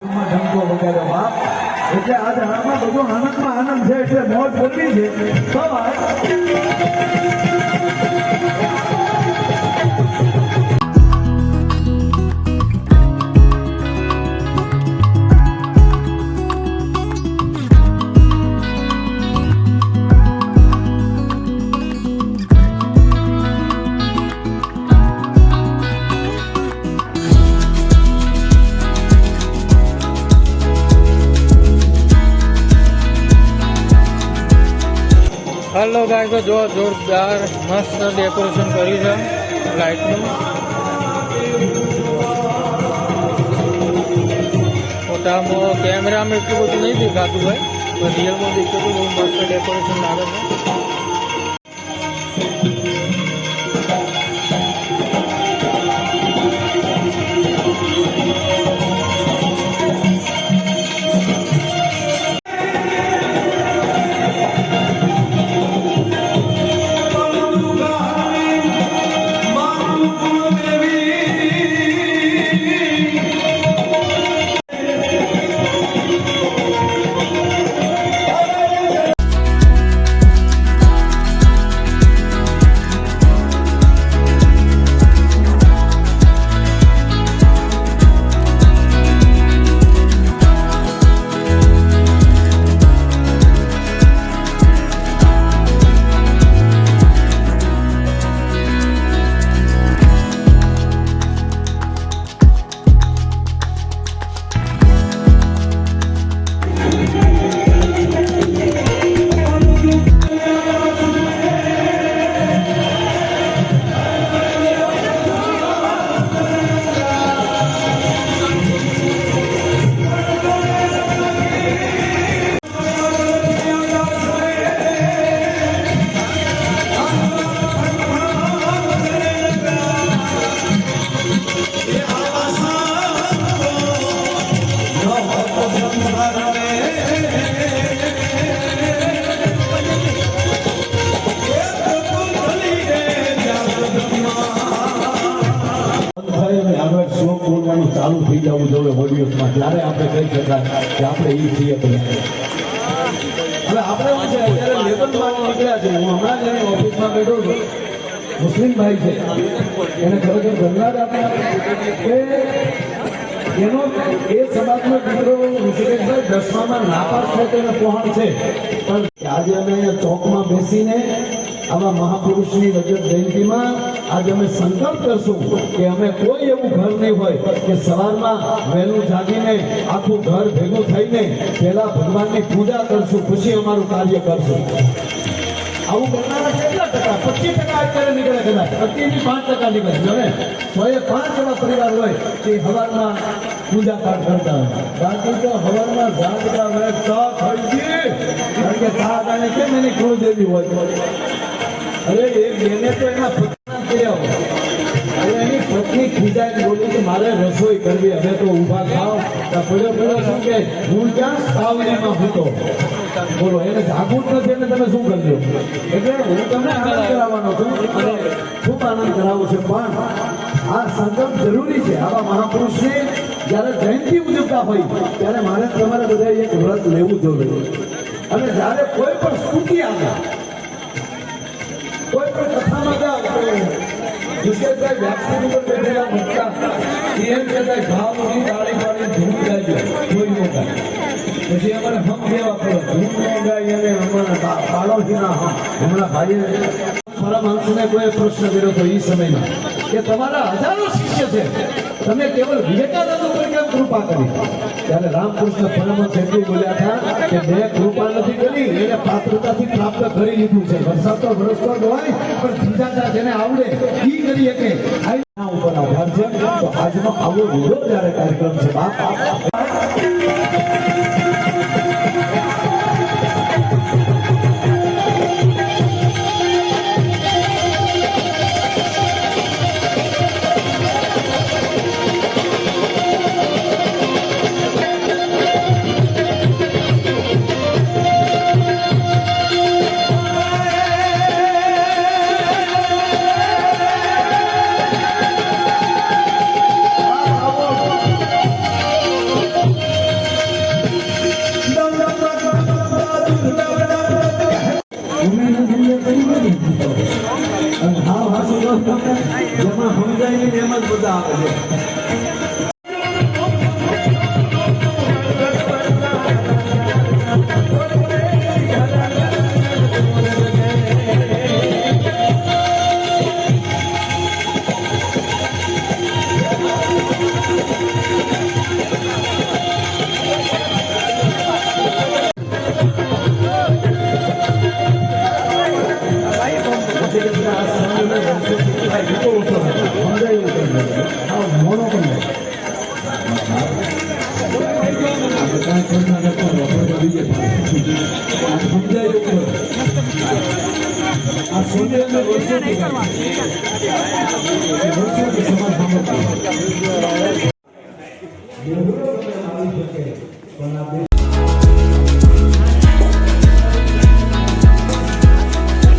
ધમકો વગાડ્યો બાપ એટલે આજે આમાં બધો આનંદમાં આનંદ છે એટલે મોજ બોલવી છે સવાર हेलो गाइस तो जो जोरदार मस्त डेकोरेशन करी है लाइट નું फोटाમાં કેમેરામાં એટલું બધું નહીં દેખાતું ભાઈ પણ રિયલમાં દેખાતું બહુ મસ્ત ડેકોરેશન લાગે છે ચાલુ થઈ જવું જોઈએ ઓડિયોમાં ત્યારે આપણે કહી શકાય કે આપણે એ છીએ હવે આપણે શું છે અત્યારે લેબલમાં નીકળ્યા છે હું હમણાં જ એની ઓફિસમાં બેઠો છું મુસ્લિમ ભાઈ છે એને ખરેખર ધન્યવાદ આપ્યા કે એનો એ સમાજનો દીકરો ઋષિકેશભાઈ 10માં નાપાસ છે તેને પહોંચ છે પણ આજે અમે અહીંયા ચોકમાં બેસીને આવા મહાપુરુષની રજત જયંતિમાં આજે અમે સંકલ્પ કરશું કે અમે કોઈ એવું ઘર નહીં હોય કે સવારમાં વહેલું જાગીને આખું ઘર ભેગું થઈને પહેલા ભગવાનની પૂજા કરશું પછી અમારું કાર્ય કરશું આવું કરનારા કેટલા ટકા 25% અત્યારે નીકળે કદાચ 25% નીકળે હવે 105 એવા પરિવાર હોય તે હવારમાં પૂજા પાઠ કરતા હોય બાકી તો હવારમાં જાગતા હોય ચા ખાઈ કારણ કે ચા ગાને કેમ એની કુળદેવી હોય અરે એક બેને તો એના પત્ના કર્યા હવે એની પત્ની ખીજાઈને બોલી કે મારે રસોઈ કરવી હવે તો ઊભા ખાઓ પડ્યો પડ્યો શું કે હું ક્યાં સાવલીમાં હતો બોલો એને જાગૃત નથી એટલે તમે શું કરજો એટલે હું તમને આનંદ કરાવવાનો છું અને ખૂબ આનંદ કરાવું છે પણ આ સંકલ્પ જરૂરી છે આવા મહાપુરુષની જ્યારે જયંતિ ઉજવતા હોય ત્યારે મારે તમારે બધા એક વ્રત લેવું જોઈએ અને જ્યારે કોઈ પણ સ્તુતિ આવે કોઈ પણ કથામાં જાઓ વિશેષભાઈ વ્યાખ્યાન ઉપર બેઠેલા મુક્તા એમ કહેતા ભાવ ની દાળી પાડી ધૂમ ગાજો કોઈ નો ગાય પછી અમારે હમ કેવા પડો ધૂમ નો ગાય અને અમારા બાળોજીના હમણાં ભાઈએ પરમહંસને કોઈ પ્રશ્ન કર્યો હતો એ સમયમાં કે તમારા હજારો શિષ્ય છે તમે કેવળ વિવેકાનંદ ઉપર કેમ કૃપા કરી ત્યારે રામકૃષ્ણ પરમહંસ એટલું બોલ્યા હતા કે મેં કૃપા નથી કરી એને પાત્રતાથી પ્રાપ્ત કરી લીધું છે વરસાદ તો વરસતો જ હોય પણ બીજા જેને આવડે એ કરી શકે આ ઉપર આભાર છે તો આજનો આવો વિરોધ જ્યારે કાર્યક્રમ છે બાપ જેમાં સમજાય નહીં એમ જ બધા આવે છે. સમાજ